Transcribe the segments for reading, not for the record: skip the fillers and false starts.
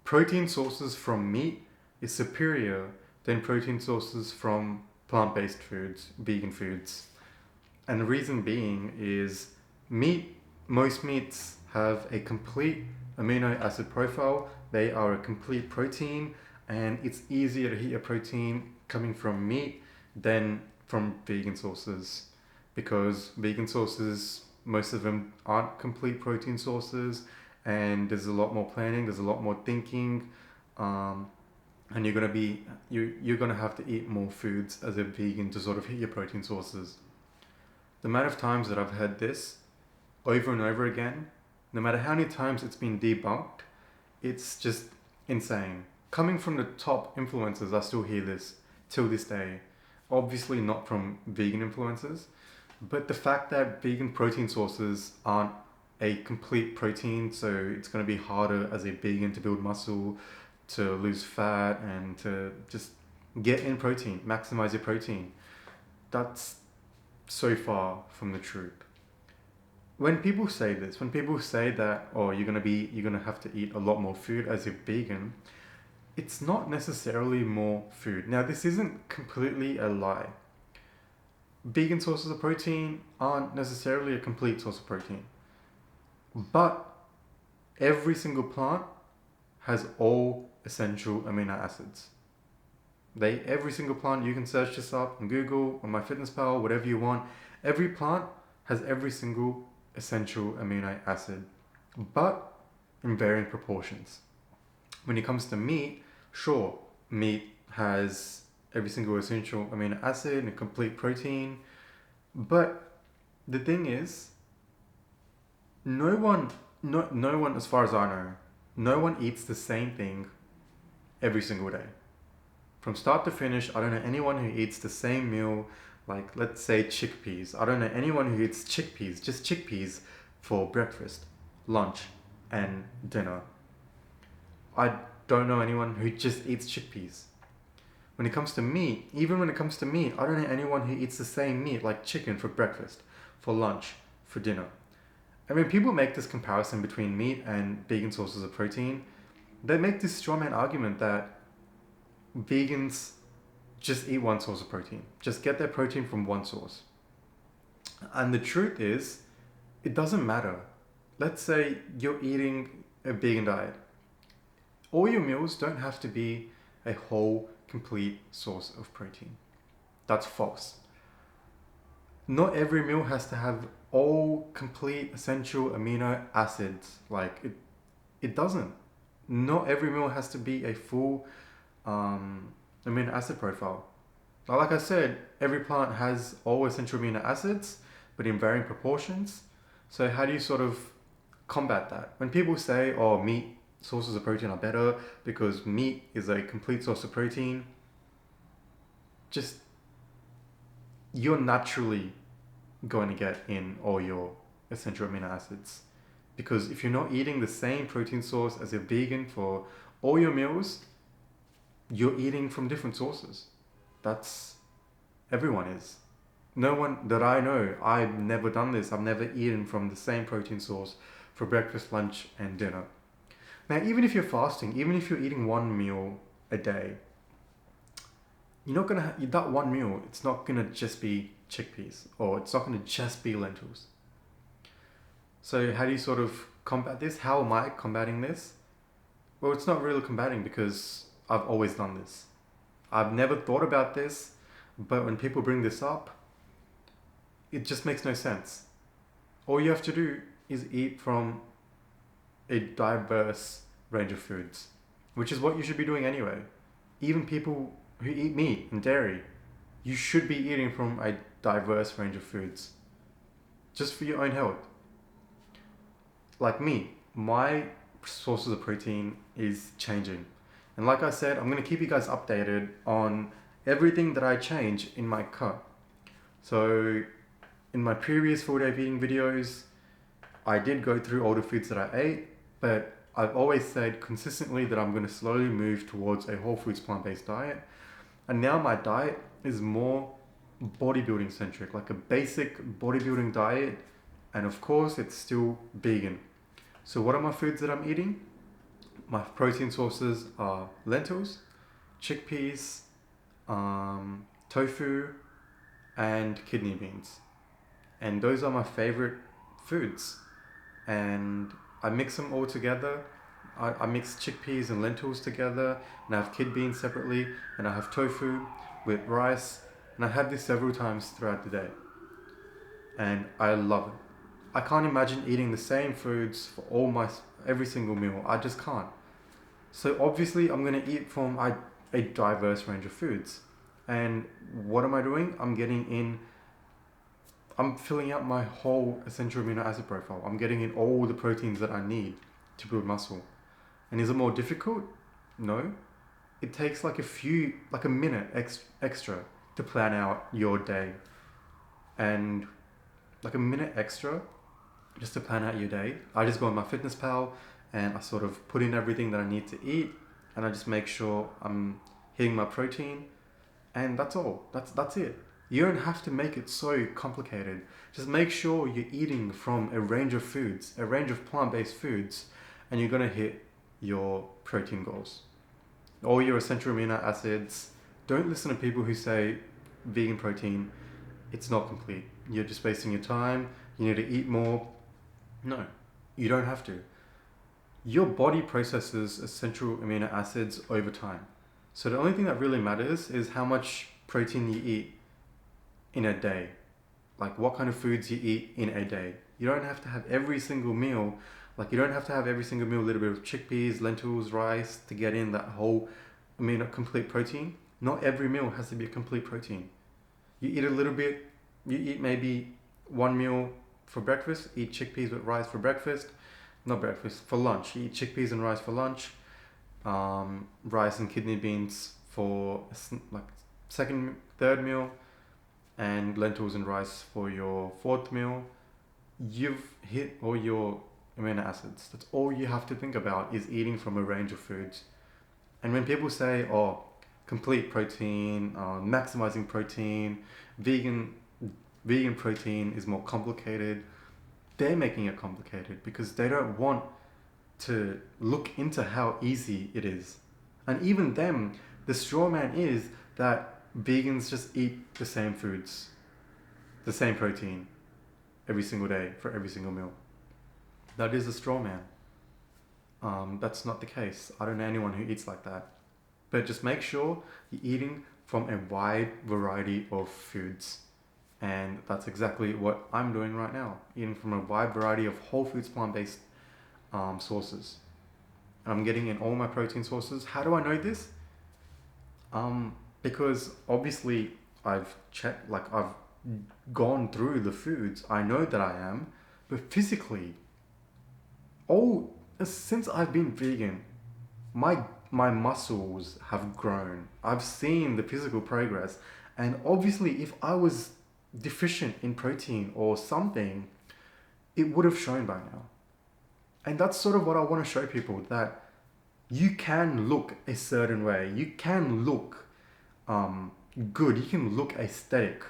protein sources from meat is superior than protein sources from plant-based foods, vegan foods. And the reason being is meat, most meats have a complete amino acid profile. They are a complete protein, and it's easier to hit a protein coming from meat than from vegan sources, because vegan sources, most of them aren't complete protein sources, and there's a lot more planning, there's a lot more thinking, and you're gonna have to eat more foods as a vegan to sort of hit your protein sources. The amount of times that I've heard this over and over again, no matter how many times it's been debunked, it's just insane. Coming from the top influencers, I still hear this till this day. Obviously not from vegan influencers, but the fact that vegan protein sources aren't a complete protein, so it's going to be harder as a vegan to build muscle, to lose fat, and to just get in protein, maximize your protein. That's so far from the truth. When people say this, when people say that, oh, you're gonna have to eat a lot more food as a vegan, it's not necessarily more food. Now, this isn't completely a lie. Vegan sources of protein aren't necessarily a complete source of protein, but every single plant has all essential amino acids. Every single plant, you can search this up on Google, on MyFitnessPal, whatever you want. Every plant has every single essential amino acid, but in varying proportions. When it comes to meat, sure, meat has every single essential amino acid and complete protein, but the thing is, no one, as far as I know, no one eats the same thing every single day. From start to finish, I don't know anyone who eats the same meal, like let's say chickpeas. I don't know anyone who eats chickpeas, just chickpeas, for breakfast, lunch, and dinner. I don't know anyone who just eats chickpeas. When it comes to meat, even when it comes to meat, I don't know anyone who eats the same meat, like chicken, for breakfast, for lunch, for dinner. I mean, people make this comparison between meat and vegan sources of protein. They make this strawman argument that vegans just eat one source of protein. Just get their protein from one source. And the truth is, it doesn't matter. Let's say you're eating a vegan diet. All your meals don't have to be a whole, complete source of protein. That's false. Not every meal has to have all complete essential amino acids. It doesn't. Not every meal has to be a full amino acid profile. Like I said, every plant has all essential amino acids, but in varying proportions. So how do you sort of combat that? When people say, oh, meat sources of protein are better because meat is a complete source of protein, just, you're naturally going to get in all your essential amino acids. Because if you're not eating the same protein source as a vegan for all your meals, you're eating from different sources. That's, everyone is. No one that I know, I've never done this. I've never eaten from the same protein source for breakfast, lunch, and dinner. Now, even if you're fasting, even if you're eating one meal a day, you're not gonna that one meal, it's not gonna just be chickpeas, or it's not gonna just be lentils. So how do you sort of combat this? How am I combating this? Well, it's not really combating because I've always done this. I've never thought about this, but when people bring this up, it just makes no sense. All you have to do is eat from a diverse range of foods, which is what you should be doing anyway. Even people who eat meat and dairy, you should be eating from a diverse range of foods, just for your own health. Like me, my sources of protein is changing. And like I said, I'm going to keep you guys updated on everything that I change in my cut. So in my previous 4-day eating videos, I did go through all the foods that I ate, but I've always said consistently that I'm going to slowly move towards a whole foods plant-based diet. And now my diet is more bodybuilding centric, like a basic bodybuilding diet. And of course, it's still vegan. So what are my foods that I'm eating? My protein sources are lentils, chickpeas, tofu, and kidney beans. And those are my favorite foods. And I mix them all together. I mix chickpeas and lentils together, and I have kidney beans separately, and I have tofu with rice, and I have this several times throughout the day. And I love it. I can't imagine eating the same foods for every single meal. I just can't. So obviously I'm going to eat from a diverse range of foods. And what am I doing? I'm filling out my whole essential amino acid profile. I'm getting in all the proteins that I need to build muscle. And is it more difficult? No. It takes like a minute extra to plan out your day. And like a minute extra just to plan out your day. I just go on my fitness pal and I sort of put in everything that I need to eat, and I just make sure I'm hitting my protein, and that's all. That's it. You don't have to make it so complicated. Just make sure you're eating from a range of foods, a range of plant-based foods, and you're gonna hit your protein goals. All your essential amino acids. Don't listen to people who say vegan protein, it's not complete. You're just wasting your time. You need to eat more. No, you don't have to. Your body processes essential amino acids over time. So the only thing that really matters is how much protein you eat in a day. Like what kind of foods you eat in a day. You don't have to have every single meal. Like you don't have to have every single meal a little bit of chickpeas, lentils, rice to get in that whole complete protein. Not every meal has to be a complete protein. You eat a little bit. You eat maybe one meal for breakfast. Eat chickpeas with rice for breakfast. Not breakfast, for lunch. You eat chickpeas and rice for lunch. Rice and kidney beans for third meal, and lentils and rice for your fourth meal. You've hit all your amino acids. That's all you have to think about, is eating from a range of foods. And when people say, oh, complete protein, maximizing protein, vegan protein is more complicated, they're making it complicated because they don't want to look into how easy it is. And even them, the straw man is that vegans just eat the same foods, the same protein every single day for every single meal. That is a straw man. That's not the case. I don't know anyone who eats like that. But just make sure you're eating from a wide variety of foods. And that's exactly what I'm doing right now, eating from a wide variety of whole foods, plant-based sources. And I'm getting in all my protein sources. How do I know this? Because obviously I've checked, I've gone through the foods. I know that I am, but physically, since I've been vegan, my muscles have grown. I've seen the physical progress, and obviously if I was deficient in protein or something, it would have shown by now. And that's sort of what I want to show people, that you can look a certain way. You can look good. You can look aesthetic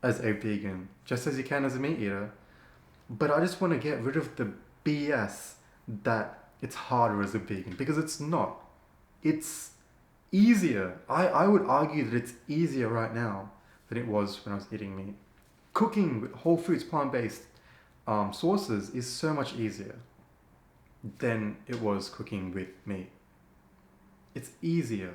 as a vegan, just as you can as a meat eater. But I just want to get rid of the BS that it's harder as a vegan, because it's not. It's easier. I would argue that it's easier right now than it was when I was eating meat. Cooking with whole foods, plant-based sources is so much easier than it was cooking with meat. It's easier,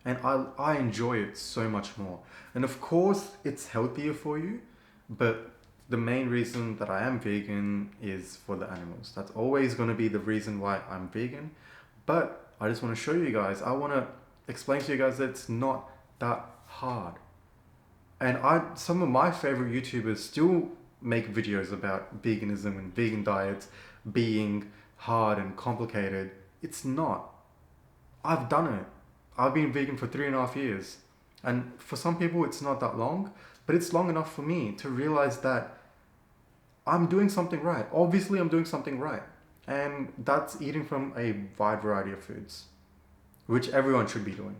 and I enjoy it so much more. And of course, it's healthier for you, but the main reason that I am vegan is for the animals. That's always going to be the reason why I'm vegan. But I just want to show you guys, I want to explain to you guys that it's not that hard. And some of my favorite YouTubers still make videos about veganism and vegan diets being hard and complicated. It's not. I've done it. I've been vegan for 3.5 years. And for some people it's not that long, but it's long enough for me to realize that I'm doing something right. Obviously I'm doing something right. And that's eating from a wide variety of foods, which everyone should be doing.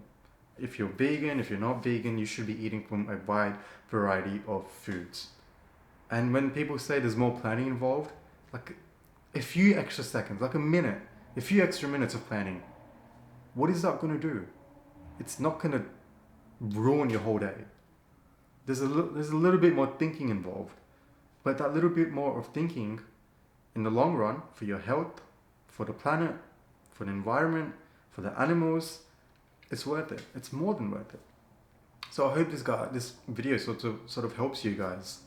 If you're vegan, if you're not vegan, you should be eating from a wide variety of foods. And when people say there's more planning involved, like a few extra seconds, like a minute, A few extra minutes of planning. What is that going to do? It's not going to ruin your whole day. There's a little bit more thinking involved, but that little bit more of thinking in the long run for your health, for the planet, for the environment, for the animals, it's worth it. It's more than worth it. So I hope this video sort of helps you guys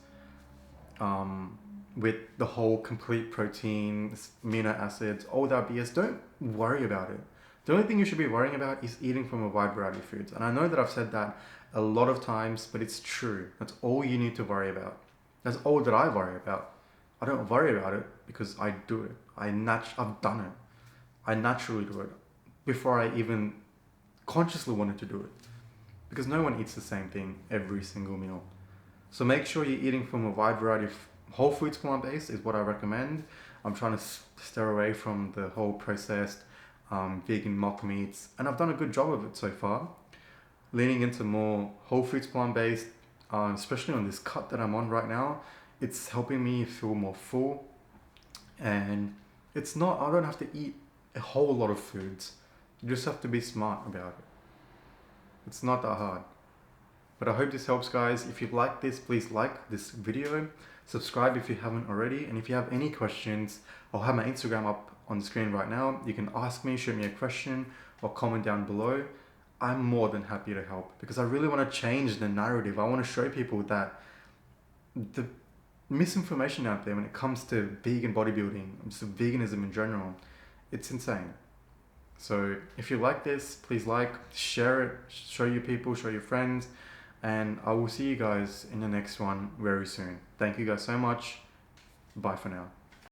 with the whole complete protein, amino acids, all that BS. Don't worry about it. The only thing you should be worrying about is eating from a wide variety of foods. And I know that I've said that a lot of times, but it's true. That's all you need to worry about. That's all that I worry about. I don't worry about it because I do it. I've done it. I naturally do it before I even consciously wanted to do it. Because no one eats the same thing every single meal. So make sure you're eating from a wide variety of whole foods, plant-based is what I recommend. I'm trying to steer away from the whole processed vegan mock meats, and I've done a good job of it so far. Leaning into more whole foods, plant-based, especially on this cut that I'm on right now, it's helping me feel more full. And I don't have to eat a whole lot of foods. You just have to be smart about it. It's not that hard. But I hope this helps, guys. If you like this, please like this video. Subscribe if you haven't already. And if you have any questions, I'll have my Instagram up on the screen right now. You can ask me, shoot me a question, or comment down below. I'm more than happy to help because I really want to change the narrative. I want to show people that the misinformation out there when it comes to vegan bodybuilding, just veganism in general, it's insane. So if you like this, please like, share it, show your people, show your friends, and I will see you guys in the next one very soon. Thank you guys so much. Bye for now.